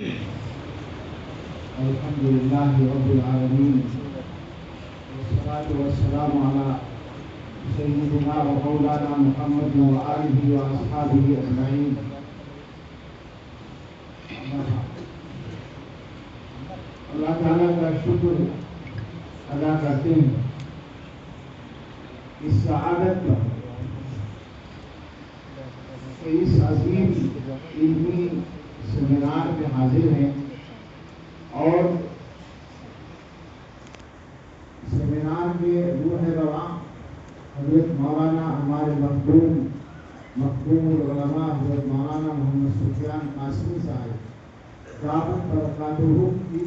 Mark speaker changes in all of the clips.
Speaker 1: الحمد لله رب العالمين والصلاة والسلام على سيدنا ومولانا محمد وآله وأصحابه أجمعين. اللہ تعالیٰ کا شکر ادا کرتے ہیں اس سعادت پر کہ اس عظیم علمی سیمینار میں حاضر ہیں اور سیمینار میں روح رواں حضرت مولانا ہمارے مخدوم العلماء حضرت مولانا محمد سفیان قاسمی صاحب دعوت برکاتہ کی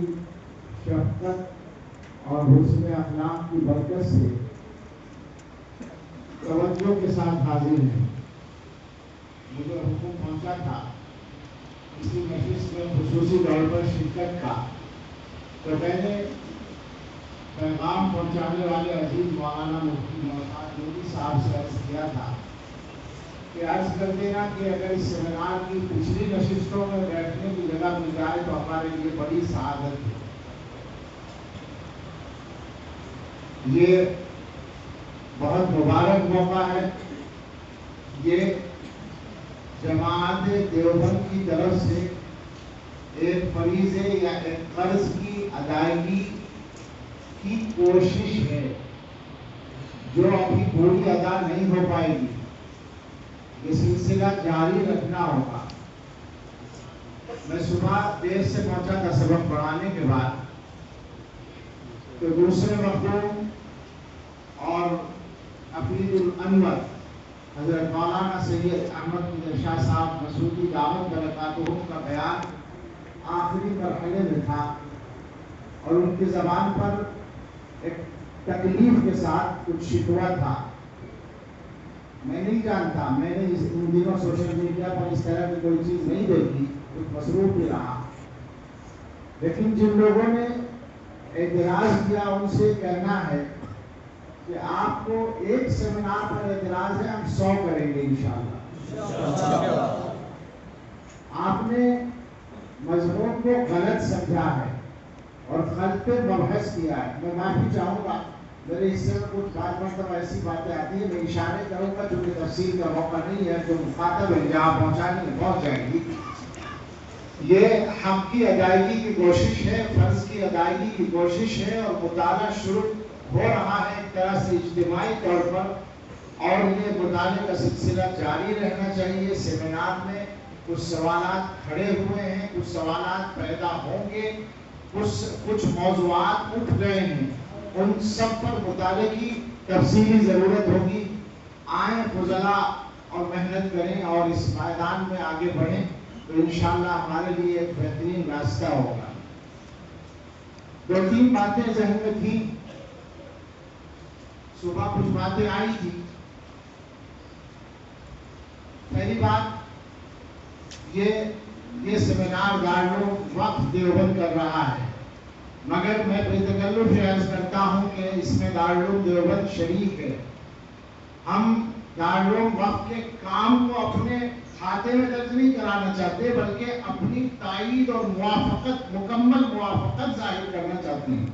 Speaker 1: شفقت اور حسن اخلاق کی برکت سے توجہ کے ساتھ حاضر ہیں. مجھے حکم پہنچا تھا اسی مجلس میں خصوصی طور پر شرکت کا، تو میں نے پیغام پہنچانے والے عزیز مولانا مفتی محمد نوری صاحب سے عرض کیا تھا کہ عرض کر دینا کہ اگر اس سیمینار کی پچھلی نشستوں میں بیٹھنے کی جگہ مل جائے تو ہمارے لیے بڑی سعادت ہے. یہ بہت مبارک موقع ہے. یہ جماعت دیوبند کی طرف سے ایک فریضے یا ایک قرض کی ادائیگی کی کوشش ہے جو ابھی پوری ادا نہیں ہو پائے گی. یہ سلسلہ جاری رکھنا ہوگا. میں صبح دیر سے پہنچا تھا سبق پڑھانے کے بعد، تو دوسرے مخدوم اور حفیظ الانور حضرت مولانا سید احمد شاہ صاحب مسعودی دعوت برکاتہ کا بیان آخری مرحلے میں تھا اور ان کی زبان پر ایک تکلیف کے ساتھ کچھ شکوہ تھا. میں نہیں جانتا، میں نے ان دنوں سوشل میڈیا پر اس طرح کی کوئی چیز نہیں دیکھی، کچھ مصروف بھی رہا. لیکن جن لوگوں نے اعتراض کیا ان سے کہنا ہے کہ آپ کو ایک سیمینار پر اعتراض ہے، ہم 100 کریں گے انشاءاللہ. آپ نے مضمون کو غلط سمجھا ہے اور خلط مبحث کیا ہے. میں معافی چاہوں گا، میرے حصے میں کچھ بات مرتبہ ایسی باتیں آتی ہیں، میں اشارے کروں گا چونکہ تفصیل کا موقع نہیں ہے. جو مخاطب ہے جہاں پہنچانی ہے پہنچ جائیں گی. یہ حق کی ادائیگی کی کوشش ہے، فرض کی ادائیگی کی کوشش ہے اور مطالعہ شروع ہو رہا ہے ایک طرح سے اجتماعی طور پر، اور یہ مطالعے کا سلسلہ جاری رہنا چاہیے. سیمینار میں کچھ سوالات کھڑے ہوئے ہیں، کچھ سوالات پیدا ہوں گے، کچھ موضوعات اٹھ گئے ہیں، ان سب پر مطالعے کی تفصیلی ضرورت ہوگی. آئیں فضلا اور محنت کریں اور اس میدان میں آگے بڑھیں تو انشاءاللہ ہمارے لیے ایک بہترین راستہ ہوگا. 2-3 باتیں ذہن میں تھیں. صبح کچھ باتیں آئی تھی. پہلی بات، یہ سیمینار دارالعلوم وقف دیوبند کر رہا ہے، مگر میں بتکلف عرض کرتا ہوں کہ اس میں دارالعلوم دیوبند شریک ہے. ہم دارالعلوم وقف کے کام کو اپنے کھاتے میں درج نہیں کرانا چاہتے، بلکہ اپنی تائید اور موافقت، مکمل موافقت ظاہر کرنا چاہتے ہیں.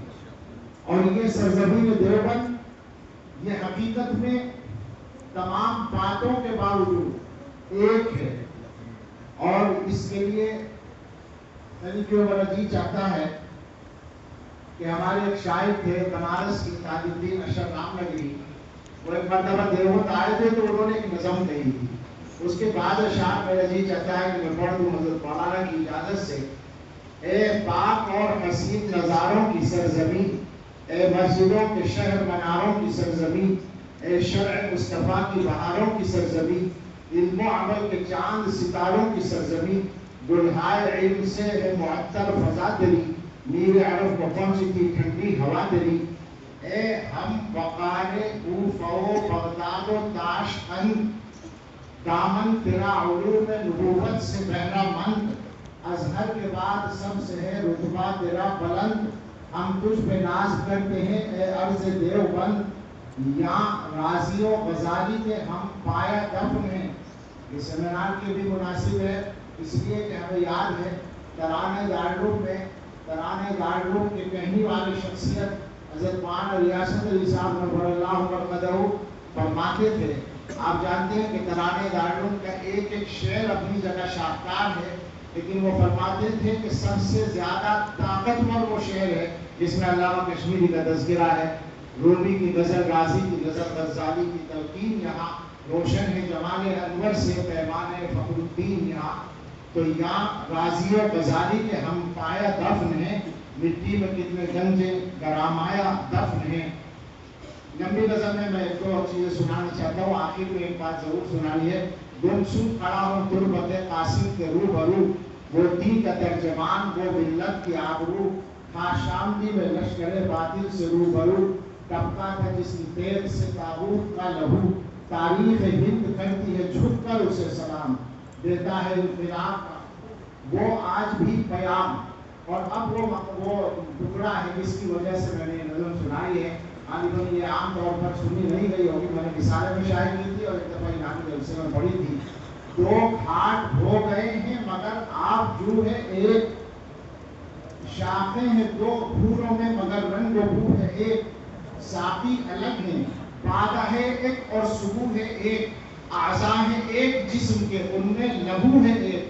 Speaker 1: اور یہ سرزمین دیوبند یہ حقیقت میں تمام باتوں کے باوجود ایک ہے، اور اس کے لیے میرا جی چاہتا ہے کہ ہمارے ایک شاعر تھے بنارس کے تاج الدین اشرف رام نگری، وہ ایک مرتبہ دیوبند آئے تھے تو انہوں نے ایک نظم کہی تھی. اس کے بعد اشعار میرا جی چاہتا ہے کہ میں پڑھ دوں حضرت مولانا کی اجازت سے. اے پاک اور حسین نظاروں کی سرزمین، اے مسجدوں کے شہر مناروں کی سرزمین، اے شرع مصطفیٰ کی بہاروں کی سرزمین، علم و عمل کے چاند ستاروں کی سرزمین، گلہائے علم سے ہے معطر فضا دری، میر عرف کو پہنچی تھی ٹھنڈی ہوا دری. اے ہم وقار کوفہ و بغداد و تاشقند، دامن تیرا علوم نبوت سے بہرہ مند، ازہر کے بعد سب سے ہے رتبہ تیرا بلند. ہم تجھ پہ ناز کرتے ہیں اے عرض دیوبند، یہاں راضی و غزالی کے ہم پایا دفن ہیں. یہ سیمینار کے بھی مناسب ہے اس لیے کہ ہمیں یاد ہے ترانے دارالعلوم کے کہنے والی شخصیت حضرت مولانا ریاست علی صاحب نور اللہ مرقدہ فرماتے تھے. آپ جانتے ہیں کہ ترانے دارالعلوم کا ایک ایک شعر اپنی جگہ شاہکار ہے، لیکن وہ فرماتے تھے کہ سب سے زیادہ طاقتور وہ شعر ہے جس میں علامہ کشمیری کا تذکرہ ہے. رومی کی غزل، غازی کی غزل، غزالی کی تلقین یہاں روشن ہے جمال انور سے پیمان فخر الدین یہاں. تو یہاں غازی و غزالی کے ہم پایا دفن ہیں، مٹی میں کتنے گنجے گرامایا دفن ہیں. لمبی غزل میں ایک دو چیزیں سنانا چاہتا ہوں، آخر میں ایک بات ضرور سنانی ہے. گمسو کھڑا ہوں تربت قاسم کے روبرو، وہ دین کا ترجمان، وہ ملت کی آبرو، خاشامدی میں لشکر باطل سے روبرو، ٹپکا تھا جس تیغ سے تابوت کا لہو، تاریخ ہند کرتی ہے جھک کر اسے سلام، دیتا ہے انقلاب کا وہ آج بھی پیام. اور اب وہ ٹکڑا ہے جس کی وجہ سے میں نے نظم سنائی ہے. غالباً یہ عام طور پر سنی نہیں گئی ہوگی، میں نے رسالے میں شائع کی تھی اور ایک دفعہ انعامی جلسے میں پڑھی تھی. دو گھاٹ ہو گئے ہیں مگر آپ جو ہے ایک، شاخیں ہیں دو پھولوں میں مگر رنگ و بو ہے ایک، ساقی الگ ہیں بادہ ہے ایک اور سبو ہے ایک، اعضاء ہیں ایک جسم کے ان میں لہو ہے ایک،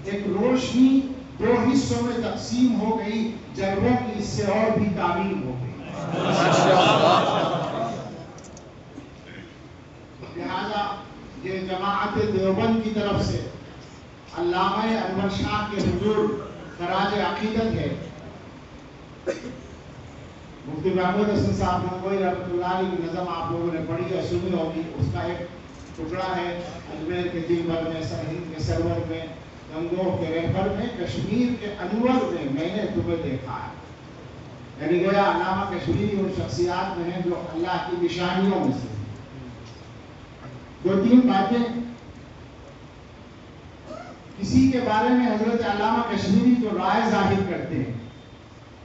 Speaker 1: ایک روشنی دو حصوں میں تقسیم ہو گئی، جلووں کی اس سے اور بھی تعمیر ہو گئی. لہذا یہ جماعت دیوبند کی طرف سے علامہ انور شاہ کے حضور خراج عقیدت ہے. مفتی محمود حسن صاحب ننگوئی رحمۃ اللہ علیہ کی نظم آپ لوگوں نے پڑھی اور سنی ہوگی. اس کا ایک ٹکڑا ہے اجمیر کے دلبر میں، سرہند کے سرور میں، گنگوہ کے رہبر میں، کشمیر کے انور میں میں نے تمہیں دیکھا ہے. یعنی گویا علامہ کشمیری ان شخصیات میں ہیں جو اللہ کی نشانیوں میں سے. دو تین باتیں کسی کے بارے میں حضرت علامہ کشمیری جو رائے ظاہر کرتے ہیں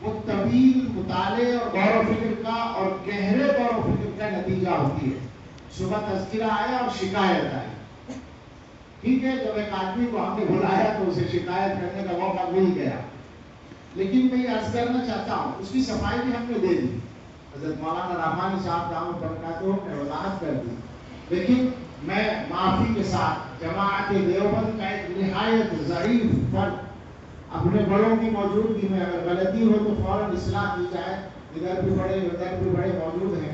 Speaker 1: وہ طویل مطالعے اور غور و فکر کا اور گہرے غور و فکر کا نتیجہ ہوتی ہے. صبح تذکرہ آیا اور شکایت آئی، ٹھیک ہے، جب ایک آدمی کو ہم نے بلایا تو اسے شکایت کرنے کا موقع مل گیا. لیکن میں یہ عرض کرنا چاہتا ہوں اس کی صفائی بھی ہم نے دے دی. حضرت مولانا رحمانی صاحب دامت برکاتہ نے وضاحت کر دی. لیکن میں معافی کے ساتھ جماعت دیوبند کا ایک نہایت ضعیف فرد، اپنے بڑوں کی موجودگی میں اگر غلطی ہو تو فوراً اصلاح کی جائے. ادھر بھی بڑے ادھر بھی بڑے موجود ہیں.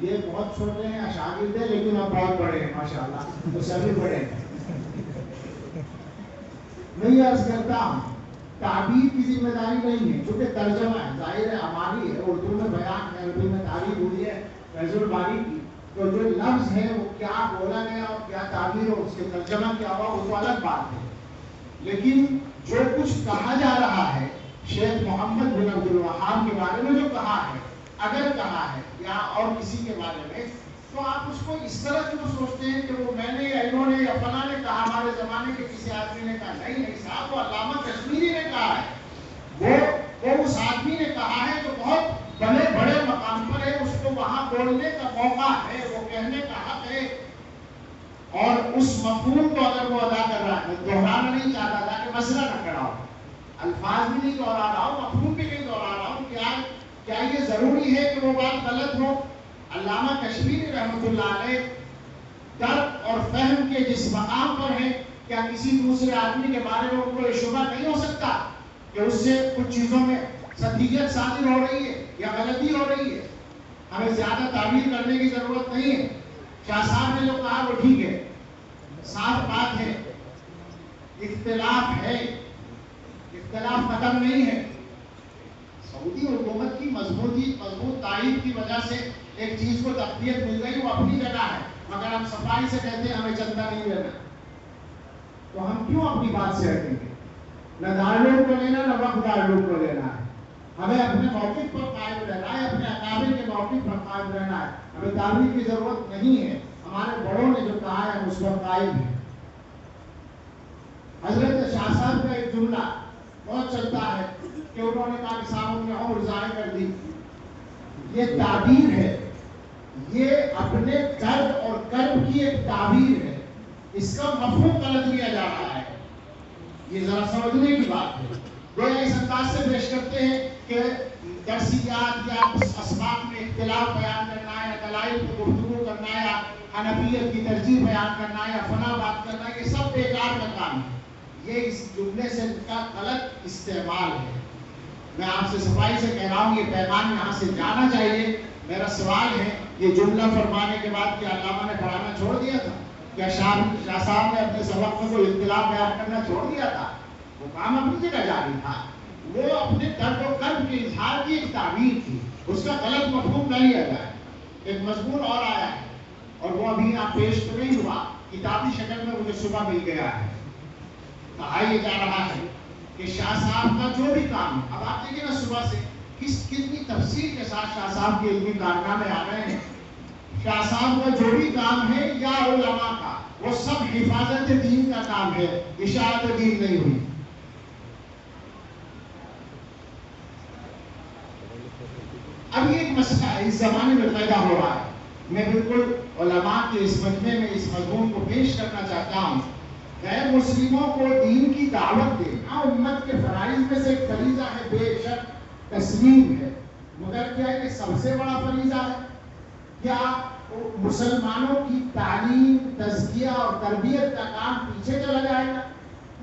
Speaker 1: یہ بہت چھوٹے ہیں، شاگرد ہیں، لیکن اب بہت بڑے ہیں ماشاءاللہ، تو سبھی بڑے ہیں. میں یہ عرض کرتا ہوں تعبیر کی ذمہ داری نہیں ہے، چونکہ ترجمہ ہے، ظاہر ہے ہماری ہے، اردو میں بیان ہے، عربی میں تعریف ہوئی ہے فیض الباری کی. تو جو لفظ ہے وہ کیا بولا گیا اور کیا تعبیر ہو، اس کے ترجمہ کیا ہوا، وہ تو الگ بات ہے. لیکن جو کچھ کہا جا رہا ہے شیخ محمد بن عبد الوہاب کے بارے میں جو کہا ہے، اگر کہا ہے یا اور کسی کے بارے میں، تو آپ اس کو اس طرح کیوں سوچتے ہیں کہ وہ میں نے یا انہوں نے یا فلاں نے کہا، ہمارے زمانے کے کسی آدمی نے کہا. نہیں صاحب، وہ علامہ کشمیری نے کہا ہے. وہ اس آدمی نے کہا ہے جو بہت بڑے بڑے مقام پر ہے، اس کو وہاں بولنے کا موقع ہے، وہ کہنے کا حق ہے. اور اس مفہوم کو اگر وہ ادا کر رہا ہے، دہرانا نہیں چاہتا تھا کہ مسئلہ نہ کھڑا ہو، الفاظ بھی نہیں دوہرا رہا ہوں، مفہوم بھی نہیں دوہرا رہا ہوں. کیا یہ ضروری ہے کہ وہ بات غلط ہو؟ علامہ کشمیری رحمۃ اللہ علیہ درک اور فہم کے جس مقام پر ہیں، کیا کسی دوسرے آدمی کے بارے میں ان کو یہ شبہ نہیں ہو سکتا کہ اس سے کچھ چیزوں میں سطحیت صادر ہو رہی ہے یا غلطی ہو رہی ہے؟ ہمیں زیادہ تعبیر کرنے کی ضرورت نہیں ہے. شاہ صاحب نے جو کہا وہ ٹھیک ہے، صاف بات ہے، اختلاف ہے، اختلاف ختم نہیں ہے. سعودی حکومت کی مضبوط تائید کی وجہ سے ایک چیز کو تقویت مل گئی، وہ اپنی جگہ ہے، مگر ہم صفائی سے کہتے ہیں ہمیں چندہ نہیں لینا. تو ہم کیوں اپنی بات سے ہٹیں گے؟ نہ دارالعلوم کو لینا، نہ وقف دارالعلوم کو لینا ہے. ہمیں اپنے موقف پر قائم رہنا ہے، اپنے اکابر کے موقف پر قائم رہنا ہے. ہمیں تعبیر کی ضرورت نہیں ہے. ہمارے بڑوں نے جو کہا ہے ہم اس پر قائم ہیں. حضرت شاہ صاحب کا ایک جملہ بہت چلتا ہے کہ انہوں نے کہا کہ صاحب نے عمر ضائع کر دی. یہ تعبیر ہے، یہ اپنے درد اور کرب کی ایک تعبیر ہے. اس کا مفہوم غلط لیا جا رہا ہے. یہ ذرا سمجھنے کی بات ہے. گویا اس انداز سے پیش کرتے ہیں کہ درسیات یا اسباق میں اختلاف بیان کرنا ہے، دلائل پہ گفتگو کرنا ہے، یا حنفیت کی ترجیح بیان کرنا ہے، یا فلاں بات کرنا ہے، یہ سب بیکار کا کام ہے. یہ اس جملے سے ان کا غلط استعمال ہے. میں آپ سے صفائی سے کہہ رہا ہوں یہ پیغام یہاں سے جانا چاہیے. میرا سوال ہے یہ جملہ فرمانے کے بعد کیا علامہ نے پڑھانا چھوڑ دیا تھا؟ کیا شاہ صاحب نے اپنے سبق میں کوئی اختلاف بیان کرنا چھوڑ دیا تھا؟ وہ کام اپنی جگہ جاری تھا. وہ اپنے درد و کرب کے اظہار کی ایک تعبیر تھی، اس کا غلط مفہوم نہ لیا جائے. ایک مضمون اور آیا ہے اور وہ ابھی یہاں پیش تو نہیں ہوا، کتابی شکل میں مجھے صبح مل گیا ہے. کہا یہ جا رہا ہے کہ شاہ صاحب کا جو بھی کام ہے، اب آپ دیکھیں نا صبح سے کتنی تفصیل کے ساتھ شاہ صاحب کے علمی کارنامے آ رہے ہیں. شاہ صاحب کا جو بھی کام ہے یا علماء کا، وہ سب حفاظت دین کا کام ہے، اشاعت دین نہیں ہوئی. اب یہ ایک مسئلہ اس زمانے میں پیدا ہو رہا ہے. میں بالکل علماء کے اس مجمع میں اس مضمون کو پیش کرنا چاہتا ہوں. غیر مسلموں کو دین کی دعوت دینا امت کے فرائض میں سے ایک فریضہ ہے، بے شک تسلیم ہے. مگر کیا ہے کہ سب سے بڑا فریضہ ہے؟ کیا مسلمانوں کی تعلیم، تزکیہ اور تربیت کا کام پیچھے چلا جائے گا؟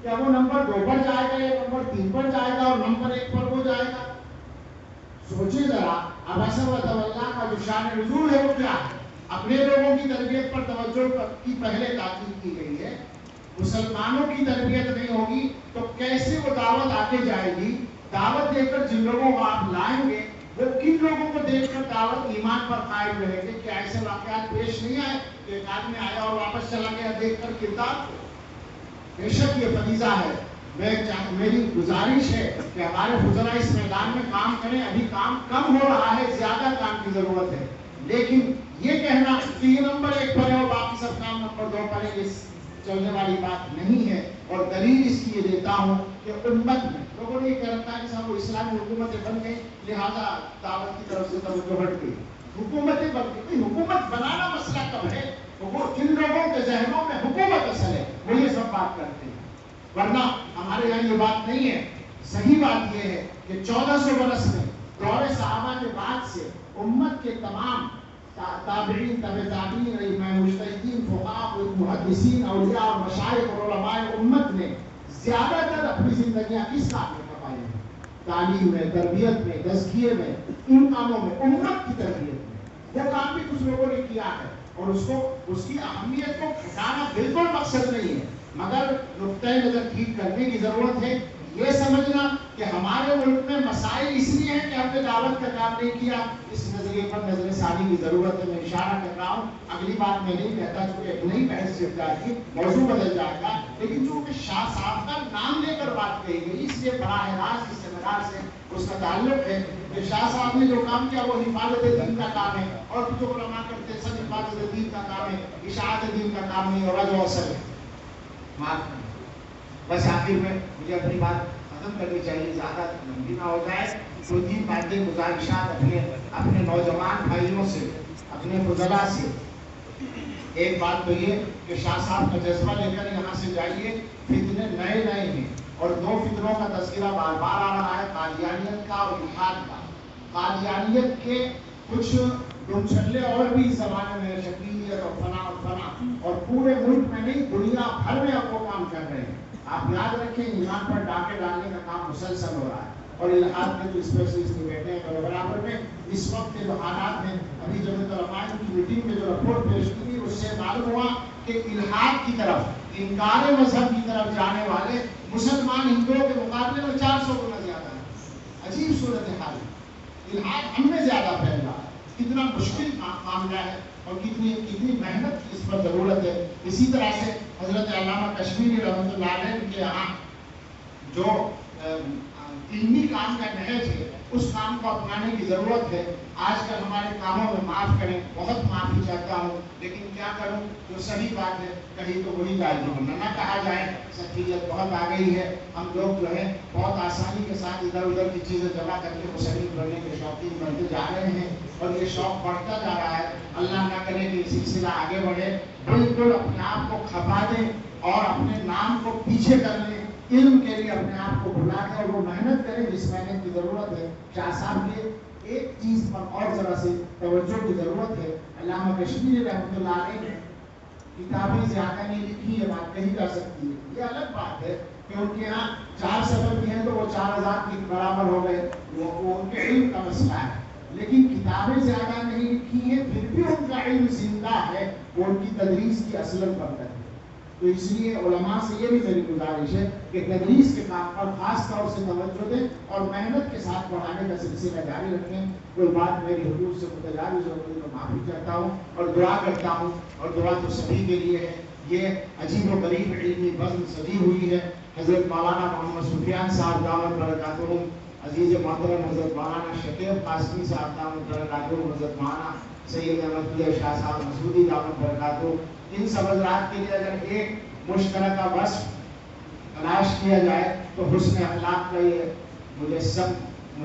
Speaker 1: کیا وہ نمبر 2 پر جائے گا یا نمبر 3 پر جائے گا اور نمبر 1 پر وہ جائے گا؟ سوچیں ذرا. اب ایسا اللہ کا جو شان نزول ہے وہ کیا ہے؟ اپنے لوگوں کی تربیت پر توجہ کی پہلے تاکید کی گئی ہے. مسلمانوں کی تربیت نہیں ہوگی تو کیسے وہ دعوت آگے جائے گی؟ دعوت دے کر جن لوگوں کو آپ لائیں گے وہ کن لوگوں کو دیکھ کر دعوت ایمان پر قائم رہے گے؟ کیا ایسے واقعات پیش نہیں آئے کہ ایک آدمی آیا اور واپس چلا گیا دیکھ کر کردار کو؟ بے شک یہ فریضہ ہے. میری گزارش ہے کہ ہمارے فضلاء اس میدان میں کام کریں. ابھی کام کم ہو رہا ہے، زیادہ کام کی ضرورت ہے. لیکن یہ کہنا کہ یہ نمبر 1 پر ہے اور باقی سب کام نمبر 2 پر ہے، یہ چلنے والی بات نہیں ہے. اور دلیل اس کی یہ دیتا ہوں کہ امت میں لوگوں نے یہ کہہ رکھا ہے کہ صاحب وہ اسلامی حکومتیں بن گئی لہذا دعوت کی طرف سے توجہ ہٹ گئی. حکومتیں بن گئی. حکومت بنانا مسئلہ کب ہے؟ وہ جن لوگوں کے ذہنوں میں حکومت اصل ہے وہ یہ سب بات کرتے ہیں، ورنہ ہمارے یہاں یہ بات نہیں ہے. صحیح بات یہ ہے کہ 1400 برس میں دور صحابہ کے بعد سے امت کے تمام تابعین، تبع تابعین، مجتہدین، فقہاء، محدثین، اولیاء اور مشائخ اور علماء امت نے زیادہ تر اپنی زندگیاں کس کام میں کمائی ہیں؟ تعلیم میں، تربیت میں، تزکیے میں، ان کاموں میں، امت کی تربیت میں. وہ کام بھی کچھ لوگوں نے کیا ہے اور اس کی اہمیت کو گھٹانا بالکل مقصد نہیں ہے، مگر نقطۂ نظر ٹھیک کرنے کی ضرورت ہے. یہ سمجھنا کہ ہمارے ملک میں مسائل اس لیے ہیں کہ ہم نے دعوت کا کام نہیں کیا، اس نظریے پر نظر ثانی کی ضرورت ہے. میں اشارہ کر رہا ہوں، اگلی بات میں نہیں کہتا چونکہ ایک نئی بحث سے جائے گی، موضوع بدل جائے گا. لیکن چونکہ شاہ صاحب کا نام لے کر بات کہی گئی اس لیے براہ راست اس سیمینار سے اس کا تعلق ہے کہ شاہ صاحب نے جو کام کیا وہ حفاظت دین کا کام ہے، اور جو علماء کرتے ہیں سب حفاظت دین کا کام ہے، اشاعت دین کا کام نہیں. اور جو اصل ہے معاف کریں. بس آخر میں مجھے اپنی بات ختم کرنی چاہیے، زیادہ لمبی نہ ہو جائے. 2-3 باتیں گزارشات اپنے نوجوان بھائیوں سے، اپنے فضلاء سے. ایک بات تو یہ کہ شاہ صاحب کا جذبہ لے کر یہاں سے جائیے. فتنے نئے ہیں اور 2 فتنوں کا تذکرہ بار بار آ رہا ہے، قادیانیت کا اور الحاد کا. قادیانیت کے کچھ گمچھلے اور بھی اس زمانے میں، شکیلیت اور فنا اور پورے ملک میں نہیں دنیا بھر میں اب وہ کام کر رہے ہیں. آپ یاد رکھیں ایمان پر ڈاکے ڈالنے کا کام مسلسل ہو رہا ہے اور الحاد میں جو اسپیشلسٹ بیٹھے ہیں میرے برابر میں اس وقت کے جو حالات ہیں. ابھی جمعیت علماء کی میٹنگ میں جو رپورٹ پیش کی تھی اس سے معلوم ہوا کہ الحاد کی طرف، انکار مذہب کی طرف جانے والے مسلمان ہندوؤں کے مقابلے میں 400 گنا زیادہ ہیں. عجیب صورتحال ہے. الحاد ہم میں زیادہ پھیل رہا ہے. کتنا مشکل معاملہ ہے اور کتنی محنت کی اس پر ضرورت ہے. اسی طرح سے حضرت علامہ کشمیری رحمۃ اللہ علیہ کے یہاں جو علمی کام کا نہج ہے اس کام کو اپنانے کی ضرورت ہے. آج کل ہمارے کاموں میں معاف کریں، بہت معافی چاہتا ہوں، لیکن کیا کروں، جو صحیح بات ہے کہیں تو وہی جائز نہ کہا جائے. سطحیت بہت آ گئی ہے. ہم لوگ جو ہے بہت آسانی کے ساتھ ادھر ادھر کی چیزیں جمع کر کے مصنف بننے کے شوقین بنتے جا رہے ہیں اور یہ شوق بڑھتا جا رہا ہے. اللہ نہ کرے کہ یہ سلسلہ آگے بڑھے. بالکل اپنے آپ کو کھپا دیں اور اپنے نام کو پیچھے کر لیں علم کے لیے اپنے آپ کو بھلا دیں اور وہ محنت کریں جس محنت کی ضرورت ہے. شاہ صاحب کے ایک چیز پر اور ذرا سے توجہ کی ضرورت ہے. علامہ کشمیری رحمۃ اللہ علیہ نے کتابیں زیادہ نہیں لکھی، یہ بات کہی جا سکتی ہے. یہ الگ بات ہے کہ ان کے یہاں 4 سفر بھی ہیں تو وہ 4000 کے برابر ہو گئے، وہ ان کے علم کا مسئلہ ہے. لیکن کتابیں زیادہ نہیں لکھی ہیں، پھر بھی ان کا علم زندہ ہے، وہ ان کی تدریس کی اصل برکت ہے. تو اس لیے علماء سے یہ بھی میری گزارش ہے کہ تدریس کے کام پر خاص طور سے توجہ دیں اور محنت کے ساتھ پڑھانے کا سلسلہ جاری رکھیں. کوئی بات میری حضور سے متجاوز ہو گئی تو معافی چاہتا ہوں اور دعا کرتا ہوں، اور دعا تو سبھی کے لیے ہے. یہ عجیب و غریب علمی بزم سجی ہوئی ہے. حضرت مولانا محمد سفیان صاحب دامت برکاتہم، عزیز محترم حضرت مولانا شکیب قاسمی صاحب دامت برکاتہم، حضرت مولانا سید احمد شاہ صاحب مسعودی دامت برکاتہم. ان سب حضرات کے لیے اگر ایک مشترکہ وصف تلاش کیا جائے تو حسن اخلاق کا یہ مجسم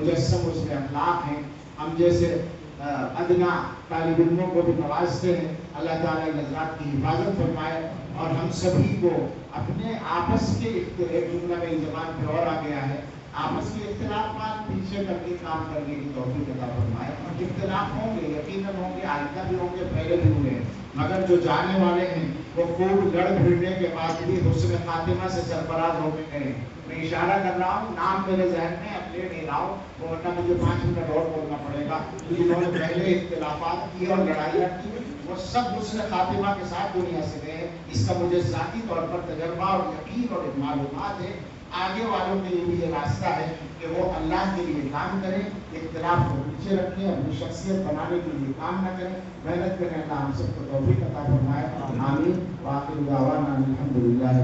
Speaker 1: حسن اخلاق ہیں. ہم جیسے ادنا طالب علموں کو بھی نوازتے ہیں. اللہ تعالیٰ ان حضرات کی حفاظت فرمائے اور ہم سبھی کو اپنے آپس کے ایک جملہ میں زبان پہ اور آ گیا ہے، آپس کے اختلافات پیچھے کر کے کام کرنے کی توفیق عطا فرمائے. اختلاف ہوں گے، یقیناً ہوں گے، آئندہ بھی ہوں گے، پہلے بھی ہوئے ہیں، مگر جو جانے والے ہیں وہ خوب لڑ بھیڑنے کے بعد بھی حسن خاتمہ سے سرفراز ہو کے گئے. میں اشارہ کر رہا ہوں، نام میرے ذہن میں اب لے نہیں رہا ہوں، ورنہ مجھے 5 منٹ اور بولنا پڑے گا. جنہوں نے پہلے اختلافات کیے اور لڑائیاں کی وہ سب حسن خاتمہ کے ساتھ دنیا سے گئے. اس کا مجھے ذاتی طور پر تجربہ اور یقین اور معلومات ہے. آگے والوں کے لیے بھی یہ راستہ ہے کہ وہ اللہ کے لیے کام کریں، اختلاف کو پیچھے رکھیں، اپنی شخصیت بنانے کے لیے کام نہ کریں، محنت کریں. اللہ ہم سب کو توفیق عطا فرمائے. آمین. وآخر دعوانا الحمدللہ.